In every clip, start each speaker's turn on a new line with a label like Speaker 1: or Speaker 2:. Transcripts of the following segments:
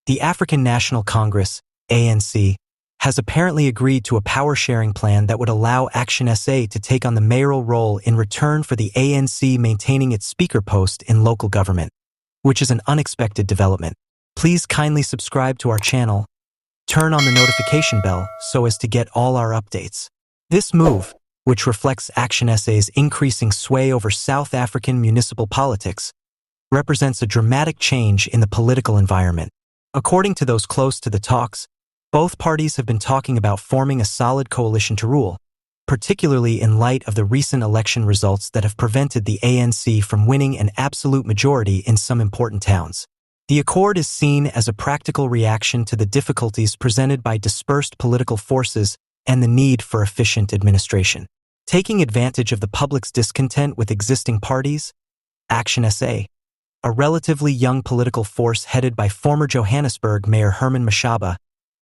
Speaker 1: The African National Congress, ANC, has apparently agreed to a power-sharing plan that would allow ActionSA to take on the mayoral role in return for the ANC maintaining its speaker post in local government, which is an unexpected development. Please kindly subscribe to our channel, turn on the notification bell so as to get all our updates. This move, which reflects ActionSA's increasing sway over South African municipal politics, represents a dramatic change in the political environment. According to those close to the talks, both parties have been talking about forming a solid coalition to rule, particularly in light of the recent election results that have prevented the ANC from winning an absolute majority in some important towns. The accord is seen as a practical reaction to the difficulties presented by dispersed political forces and the need for efficient administration. Taking advantage of the public's discontent with existing parties, ActionSA, a relatively young political force headed by former Johannesburg Mayor Herman Mashaba,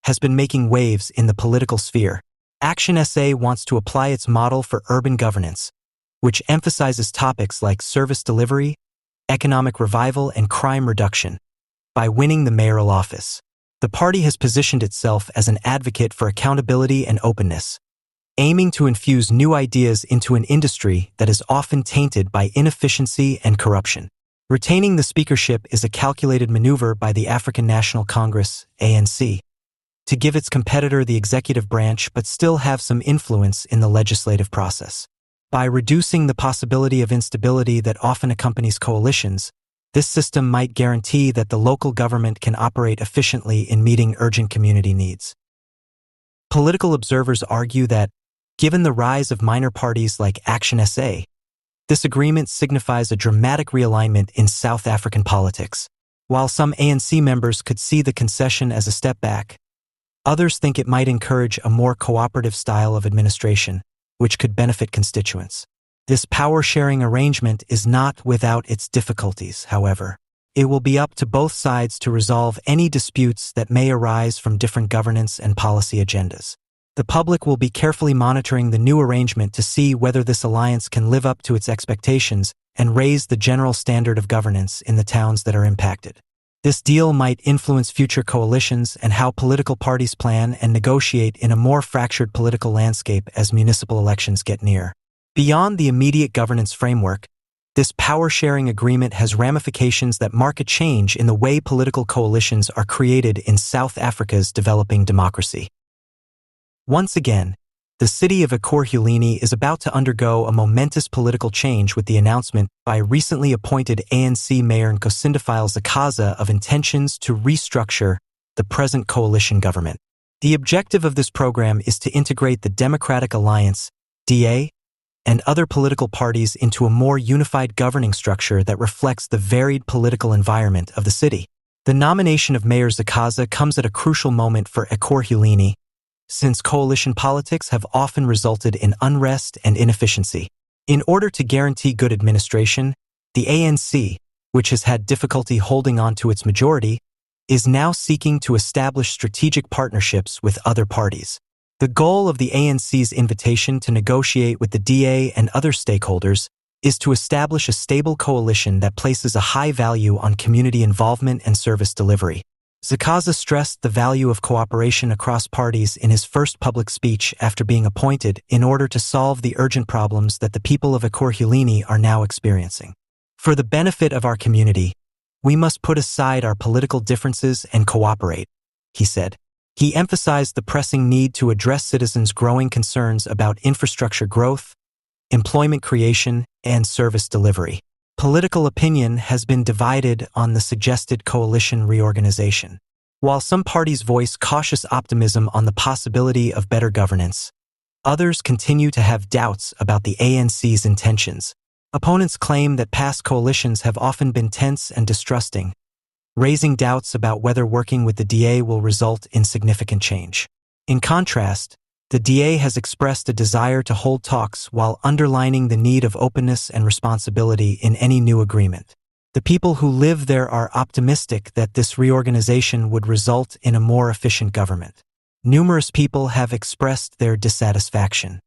Speaker 1: has been making waves in the political sphere. ActionSA wants to apply its model for urban governance, which emphasizes topics like service delivery, economic revival, and crime reduction, by winning the mayoral office. The party has positioned itself as an advocate for accountability and openness, aiming to infuse new ideas into an industry that is often tainted by inefficiency and corruption. Retaining the speakership is a calculated maneuver by the African National Congress, ANC, to give its competitor the executive branch but still have some influence in the legislative process. By reducing the possibility of instability that often accompanies coalitions, this system might guarantee that the local government can operate efficiently in meeting urgent community needs. Political observers argue that, given the rise of minor parties like ActionSA, this agreement signifies a dramatic realignment in South African politics. While some ANC members could see the concession as a step back, others think it might encourage a more cooperative style of administration, which could benefit constituents. This power-sharing arrangement is not without its difficulties, however. It will be up to both sides to resolve any disputes that may arise from different governance and policy agendas. The public will be carefully monitoring the new arrangement to see whether this alliance can live up to its expectations and raise the general standard of governance in the towns that are impacted. This deal might influence future coalitions and how political parties plan and negotiate in a more fractured political landscape as municipal elections get near. Beyond the immediate governance framework, this power-sharing agreement has ramifications that mark a change in the way political coalitions are created in South Africa's developing democracy. Once again, the city of Ekurhuleni is about to undergo a momentous political change with the announcement by recently appointed ANC Mayor Nkosindifile Zakaza of intentions to restructure the present coalition government. The objective of this program is to integrate the Democratic Alliance, DA, and other political parties into a more unified governing structure that reflects the varied political environment of the city. The nomination of Mayor Zakaza comes at a crucial moment for Ekurhuleni, since coalition politics have often resulted in unrest and inefficiency. In order to guarantee good administration, the ANC, which has had difficulty holding on to its majority, is now seeking to establish strategic partnerships with other parties. The goal of the ANC's invitation to negotiate with the DA and other stakeholders is to establish a stable coalition that places a high value on community involvement and service delivery. Zakaza stressed the value of cooperation across parties in his first public speech after being appointed in order to solve the urgent problems that the people of Ekurhuleni are now experiencing. For the benefit of our community, we must put aside our political differences and cooperate, he said. He emphasized the pressing need to address citizens' growing concerns about infrastructure growth, employment creation, and service delivery. Political opinion has been divided on the suggested coalition reorganization. While some parties voice cautious optimism on the possibility of better governance, others continue to have doubts about the ANC's intentions. Opponents claim that past coalitions have often been tense and distrusting, raising doubts about whether working with the DA will result in significant change. In contrast, the DA has expressed a desire to hold talks while underlining the need of openness and responsibility in any new agreement. The people who live there are optimistic that this reorganization would result in a more efficient government. Numerous people have expressed their dissatisfaction.